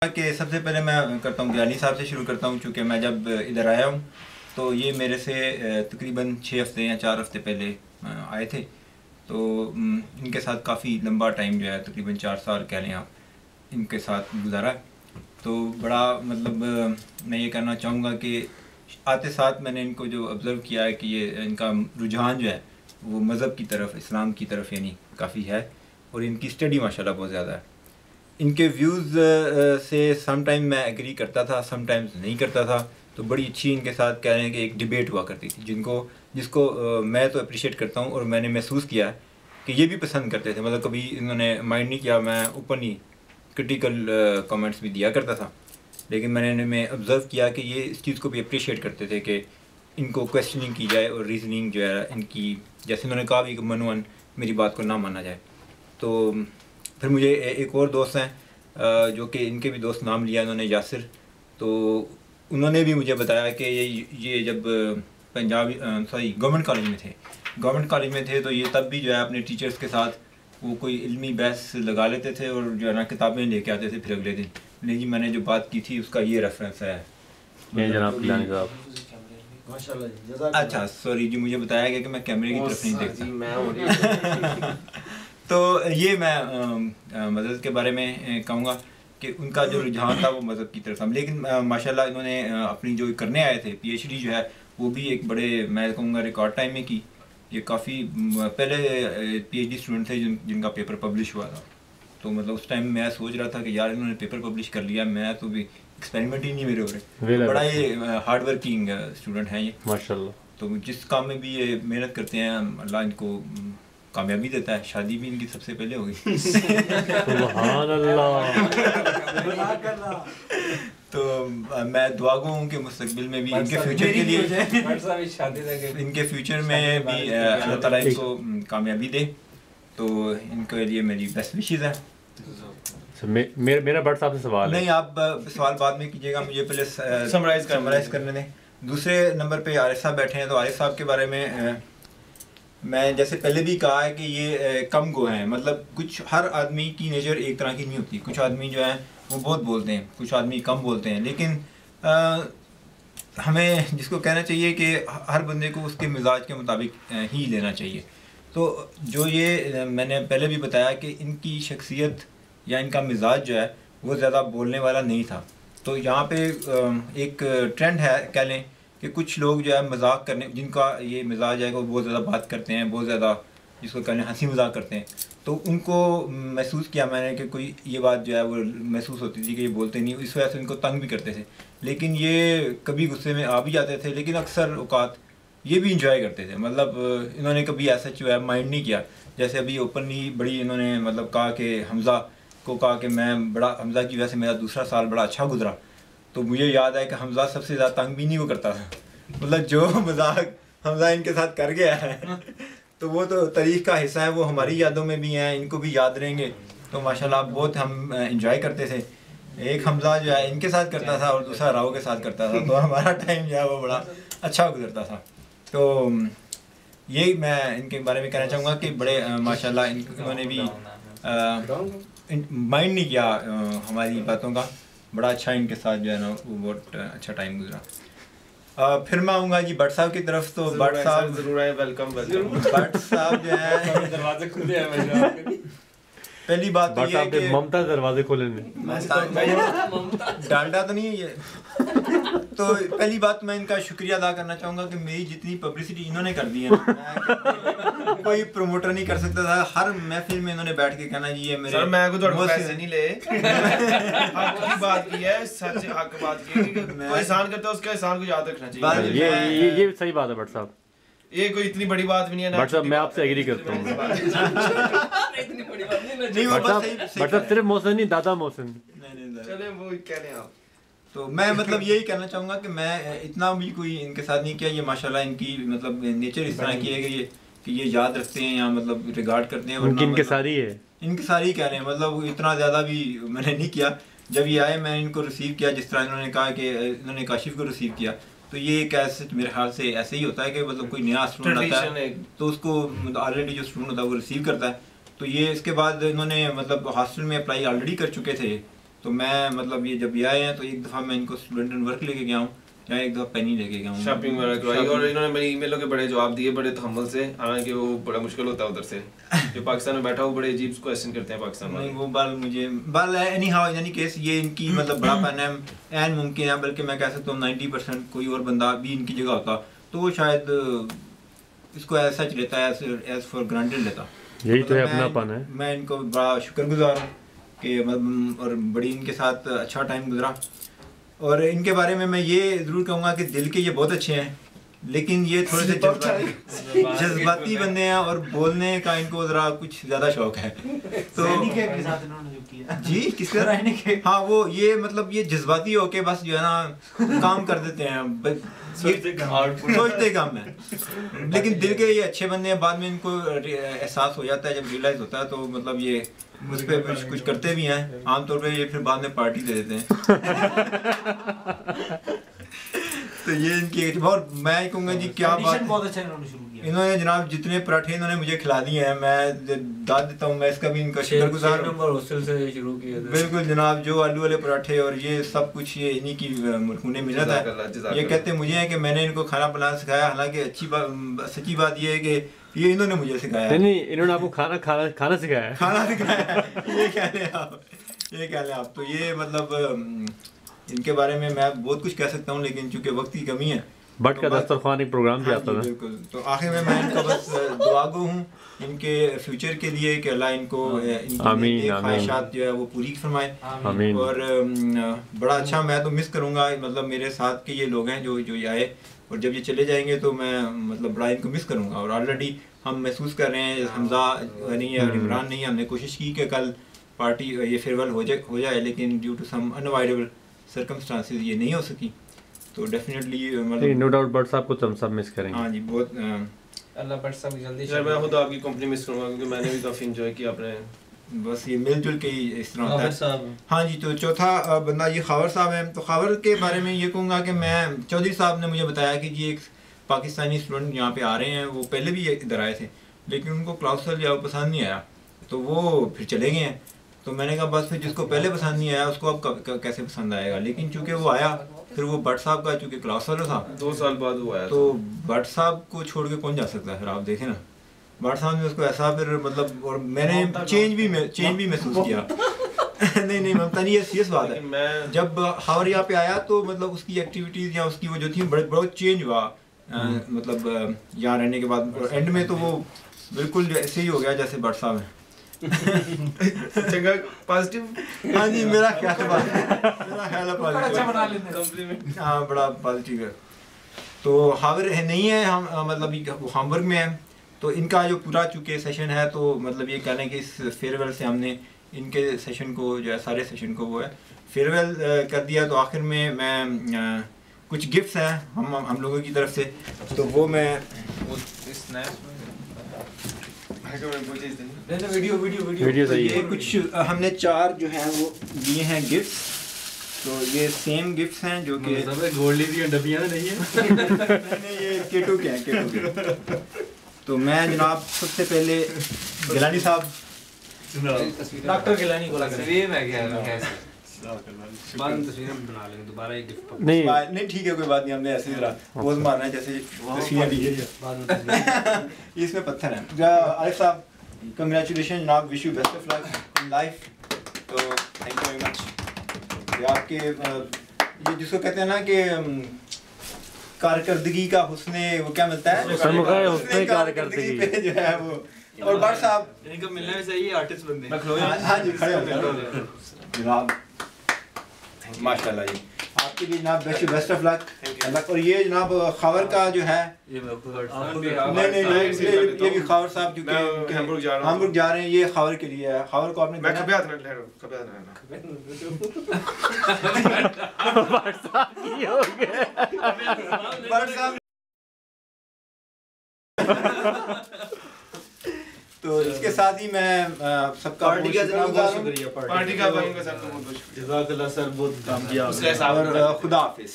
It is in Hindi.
कि सबसे पहले मैं करता हूँ ज्ञानी साहब से शुरू करता हूँ, चूँकि मैं जब इधर आया हूँ तो ये मेरे से तकरीबन 6 हफ्ते या 4 हफ्ते पहले आए थे। तो इनके साथ काफ़ी लंबा टाइम जो है, तकरीबन 4 साल कह लें आप, इनके साथ गुजारा। तो बड़ा मतलब मैं ये कहना चाहूँगा कि आते साथ मैंने इनको जो ऑब्ज़र्व किया है कि ये इनका रुझान जो है वो मज़हब की तरफ, इस्लाम की तरफ यानी काफ़ी है, और इनकी स्टडी माशाल्लाह बहुत ज़्यादा है। इनके व्यूज़ से सम टाइम मैं एग्री करता था, सम टाइम्स नहीं करता था। तो बड़ी अच्छी इनके साथ कह रहे हैं कि एक डिबेट हुआ करती थी, जिसको मैं तो अप्रिशिएट करता हूँ, और मैंने महसूस किया कि ये भी पसंद करते थे। मतलब कभी इन्होंने माइंड नहीं किया, मैं ओपनली क्रिटिकल कमेंट्स भी दिया करता था, लेकिन मैंने ऑब्ज़र्व किया कि ये इस चीज़ को भी अप्रिशिएट करते थे कि इनको क्वेश्चनिंग की जाए और रीजनिंग जो है इनकी, जैसे उन्होंने कहा भी कि मनवन मेरी बात को ना माना जाए। तो फिर मुझे एक और दोस्त हैं जो कि इनके भी दोस्त नाम लिया इन्होंने, यासिर। तो उन्होंने भी मुझे बताया कि ये जब पंजाब गवर्नमेंट कॉलेज में थे तो ये तब भी जो है अपने टीचर्स के साथ वो कोई इल्मी बहस लगा लेते थे और जो है ना किताबें लेके आते थे फिर अगले दिन। नहीं जी, मैंने जो बात की थी उसका ये रेफरेंस है। जनाब साहब, अच्छा सॉरी जी, मुझे बताया गया कि मैं कैमरे की तरफ नहीं देखता। तो ये मैं मज़हब के बारे में कहूँगा कि उनका जो रुझान था वो मज़हब की तरफ था, लेकिन माशाल्लाह इन्होंने अपनी जो करने आए थे पीएचडी जो है वो भी एक बड़े, मैं कहूँगा, रिकॉर्ड टाइम में की। ये काफ़ी पहले पीएचडी स्टूडेंट थे जिनका पेपर पब्लिश हुआ था। तो मतलब उस टाइम मैं सोच रहा था कि यार इन्होंने पेपर पब्लिश कर लिया, मैं तो भी एक्सपेरिमेंट ही नहीं मेरे हो रहे। बड़ा ये हार्ड वर्किंग स्टूडेंट हैं ये माशाल्लाह। तो जिस काम में भी ये मेहनत करते हैं अल्लाह इनको कामयाबी देता है। शादी भी इनकी सबसे पहले हो गई। सुभान अल्लाह। तो मैं दुआ गो हूँ कि मुस्तकबिल में भी इनके फ्यूचर के लिए, इनके फ्यूचर में भी अल्लाह ताला इनको कामयाबी दे। तो इनके लिए मेरी बेस्ट विशेज़ है। मेरा बट साहब से सवाल है। नहीं, आप सवाल बाद में कीजिएगा, मुझे पहले समराइज करने दें। दूसरे नंबर पे आरिफ साहब बैठे हैं। तो आरिफ साहब के बारे में मैं जैसे पहले भी कहा है कि ये कम गो हैं। मतलब कुछ हर आदमी की नेचर एक तरह की नहीं होती। कुछ आदमी जो है वो बहुत बोलते हैं, कुछ आदमी कम बोलते हैं, लेकिन हमें जिसको कहना चाहिए कि हर बंदे को उसके मिजाज के मुताबिक ही लेना चाहिए। तो जो ये मैंने पहले भी बताया कि इनकी शख्सियत या इनका मिजाज जो है वो ज़्यादा बोलने वाला नहीं था। तो यहाँ पे एक ट्रेंड है कह लें कि कुछ लोग जो है मजाक करने, जिनका ये मिजाज है वो बहुत ज़्यादा बात करते हैं, बहुत ज़्यादा जिसको कहने हंसी मजाक करते हैं। तो उनको महसूस किया मैंने कि कोई ये बात जो है वो महसूस होती थी कि ये बोलते नहीं, इस वजह से उनको तंग भी करते थे। लेकिन ये कभी गुस्से में आ भी जाते थे, लेकिन अक्सर औकात ये भी इंजॉय करते थे। मतलब इन्होंने कभी ऐसा जो है माइंड नहीं किया। जैसे अभी ओपनली बड़ी इन्होंने मतलब कहा कि हमज़ा को कहा कि मैं बड़ा, हमज़ा की वजह से मेरा दूसरा साल बड़ा अच्छा गुजरा। तो मुझे याद है कि हमज़ा सबसे ज़्यादा तंग भी नहीं वो करता था। मतलब जो मजाक हमज़ा इनके साथ कर गया है तो वो तो तारीख़ का हिस्सा है, वो हमारी यादों में भी हैं, इनको भी याद रहेंगे। तो माशाल्लाह बहुत हम इंजॉय करते थे। एक हमज़ा जो है इनके साथ करता था और दूसरा राव के साथ करता था, तो हमारा टाइम जो है वो बड़ा अच्छा गुजरता था। तो यही मैं इनके बारे में कहना चाहूँगा कि बड़े माशाल्लाह इन्होंने भी माइंड नहीं किया हमारी बातों का। बड़ा अच्छा इनके साथ जो है ना वो बहुत अच्छा टाइम गुजरा। फिर मैं आऊँगा जी भट्ट साहब की तरफ। तो भट्ट साहब जरूर आए, वेलकम। भट्ट साहब जो है दरवाजे खुले हैं। पहली बात तो ये है कि ममता दरवाजे खोले डांडा तो नहीं है ये। तो पहली बात मैं इनका शुक्रिया अदा करना चाहूँगा कि मेरी जितनी पब्लिसिटी इन्होंने कर दी है ना, कोई प्रमोटर नहीं कर सकता था। हर महफिल में इन्होंने बैठ के कहना जी ये मेरे सर मैं कोई पैसे नहीं ले हक की बात की है, सच हक बात की है कि कोई एहसान करता है उसका एहसान को याद रखना चाहिए। ये सही बात है भट्ट साहब, ये कोई इतनी बड़ी बात भी नहीं है। भट्ट साहब मैं आपसे एग्री करता हूँ। भट्ट साहब सिर्फ मोहसिन नहीं, दादा मोहसिन। चले वो कह रहे हैं आप। तो मैं मतलब यही कहना चाहूँगा कि मैं इतना भी कोई इनके साथ नहीं किया। ये माशाल्लाह इनकी मतलब नेचर इस तरह की है कि ये याद रखते हैं या मतलब रिगार्ड करते हैं। इनकी मतलब, सारी है, इनकी सारी कह रहे हैं। मतलब इतना ज़्यादा भी मैंने नहीं किया। जब ये आए मैं इनको रिसीव किया, जिस तरह इन्होंने कहा कि इन्होंने काशिफ को रिसीव किया, तो ये एक ऐसे मेरे ख्याल से ऐसे ही होता है कि मतलब कोई नया स्टूडेंट आता है तो उसको ऑलरेडी जो स्टूडेंट होता है वो रिसीव करता है। तो ये इसके बाद इन्होंने मतलब हॉस्टल में अप्लाई ऑलरेडी कर चुके थे तो मैं मतलब ये जब ये आए हैं तो एक दफ़ा मैं इनको स्टूडेंट एंड वर्क लेके गया हूँ, या एक दफ़ा पेनी लेके गया हूँ, शॉपिंग वगैरह करवाई, और इन्होंने मेरी ईमेलों के बड़े जवाब दिए बड़े तहम्मुल से, हालांकि वो बड़ा मुश्किल होता है उधर से, जो पाकिस्तान में बैठा वो बड़े अजीब क्वेश्चन करते हैं पाकिस्तान वाले। नहीं वो बाल एनी हाउ एनी केस ये इनकी मतलब बड़ापन है, एन मुमकिन है, बल्कि मैं कह सकता हूँ 90% कोई और बंदा भी इनकी जगह होता तो वो शायद इसको ऐसा सच लेता है, एज फॉर ग्रांटेड लेता। यही तो है मतलब अपनापन है। मैं इनको बड़ा शुक्रगुजार हूँ कि मतलब और बड़ी इनके साथ अच्छा टाइम गुजरा। और इनके बारे में मैं ये ज़रूर कहूँगा कि दिल के ये बहुत अच्छे हैं, लेकिन ये थोड़े से जज्बाती बंदे हैं और बोलने का इनको ज़रा कुछ ज़्यादा शौक है। तो के साथ इन्होंने जो किया जी किसका रहने के, हाँ वो ये मतलब ये जज्बाती होके बस जो है ना काम कर देते हैं, सोचते कम है, लेकिन दिल के ये अच्छे बंदे हैं। बाद में इनको एहसास हो जाता है, जब रियलाइज होता है तो मतलब ये मुझ पर कुछ करते भी हैं। आमतौर पे ये फिर बाद में पार्टी दे देते हैं। तो ये इनकी बहुत, मैं कहूँगा जी क्या बात, बहुत अच्छा इन्होंने शुरू किया। इन्होंने जनाब जितने पराठे इन्होंने मुझे खिला दिए हैं, मैं दाद देता हूँ, मैं इसका भी इनका शुक्रगुजार हूँ। हॉस्टल से शुरू किया था। बिल्कुल जनाब, जो आलू वाले पराठे और ये सब कुछ ये इन्हीं की मुरखूने मिलत है। ये कहते मुझे है कि मैंने इनको खाना बनाना सिखाया, हालांकि अच्छी बात सच्ची बात ये है कि ये इन्होंने मुझे सिखाया। नहीं इन्होंने आपको खाना सिखाया, खाना सिखाया। ये कह लें आप, तो ये मतलब इनके बारे में मैं बहुत कुछ कह सकता हूँ, लेकिन चूंकि वक्त की कमी है। बट का दस्तरखान एक प्रोग्राम भी आता था। बिल्कुल, तो आखिर में मैं इनका बस दुआगो हूँ इनके फ्यूचर के लिए कि अल्लाह इनको इनकी ख्वाहिशात जो है वो पूरी फरमाए। आमीन। और बड़ा अच्छा, मैं तो मिस करूँगा, मतलब मेरे साथ के ये लोग हैं जो ये आए, और जब ये चले जाएंगे तो मैं मतलब बड़ा इनको मिस करूँगा। और ऑलरेडी हम महसूस कर रहे हैं, हमजा नहीं है, इमरान नहीं है, हमने कोशिश की कि कल पार्टी ये फेयरवेल हो जाए, लेकिन due to some unavoidable circumstances ये नहीं हो सकी। तो डेफिनेटली मतलब नो डाउट बट साहब को हम सब मिस करेंगे। हाँ जी, बहुत अल्लाह बट साहब जल्दी यार मैं खुद आपकी कंपनी मिस करूंगा, क्योंकि मैंने भी काफी एंजॉय किया अपने, बस ये मिलजुल के ही इस तरह होता है। हाँ जी, तो चौथा बंदा ये खावर साहब हैं। तो खावर के बारे में ये कहूँगा कि मैं, चौधरी साहब ने मुझे बताया कि जी एक पाकिस्तानी स्टूडेंट यहाँ पे आ रहे हैं, वो पहले भी इधर आए थे, लेकिन उनको क्लाउसल या पसंद नहीं आया, तो वो फिर चले गए हैं। तो मैंने कहा बस फिर जिसको पहले पसंद नहीं आया उसको अब कैसे पसंद आएगा। लेकिन चूंकि वो आया, फिर वो भट्ट साहब का चूंकि क्लाउसल था, 2 साल बाद वो आया, तो भट्ट साहब को छोड़ के कौन जा सकता है। फिर आप देखें ना, भट्ट साहब ने उसको ऐसा फिर मतलब, और मैंने चेंज भी महसूस किया। नहीं ममता नहीं, ये सीरियस बात है। जब हावर यहाँ पे आया तो मतलब उसकी एक्टिविटीज़ या उसकी वो जो थी बहुत चेंज हुआ, मतलब यहाँ रहने के बाद। और एंड में तो वो बिल्कुल ऐसे ही हो गया जैसे भट्ट साहब है। चंगा पॉजिटिव। हाँ जी, मेरा ख्याल है पॉजिटिव। हाँ, बड़ा पॉजिटिव है। तो हावर नहीं है, हम मतलब हामबर्ग में है। तो इनका जो पूरा चूँकि सेशन है, तो मतलब ये कह लें कि इस फेयरवेल से हमने इनके सेशन को जो है, सारे सेशन को वो है फेयरवेल कर दिया। तो आखिर में मैं कुछ गिफ्ट्स हैं हम लोगों की तरफ से, तो वो मैं वीडियो सही है। ये कुछ हमने 4 जो हैं वो दिए हैं गिफ्ट्स। तो ये सेम गिफ्ट्स हैं जो कि गोल्डी दी डब्बियां नहीं है। नहीं, ये केटू के हैं, केटू के। तो मैं जनाब सबसे पहले गिलानी साहब, डॉक्टर गिलानी को लग रहा है मैं क्या बाद तस्वीरें बना लेंगे दोबारा एक गिफ्ट। नहीं ठीक है, कोई बात नहीं, हमने ऐसे जरा पोज मारना है जैसे तस्वीरें ली है। इसमें पत्थर है। आरिफ साहब, कंग्रेचुलेशन जनाब, wish you best of luck in life. तो थैंक यू वेरी मच। ये आपके ये जिसको कहते हैं ना कि कारकर्दगी का हुस्ने, वो क्या मिलता है, हुस्ने कारकर्दगी पे जो है वो। और भट्ट साहब, इनको मिलना भी चाहिए, आर्टिस्ट बंदे। हाँ जी, खड़े हो जनाब, माशाल्लाह जी। आपके लिए जनाब बेस्ट ऑफ लक। और ये जनाब खावर का जो है, नहीं ये भी खावर साहब क्योंकि हैमबर्ग जा रहे हैं, ये खावर के लिए है। खावर को आपने तो इसके साथ ही मैं सबका पार्टी का बहुत शुक्रिया, पार्टी का सबको बहुत शुक्रिया, जज़ाकल्लाह सर, बहुत काम किया। और खुदा हाफिज़।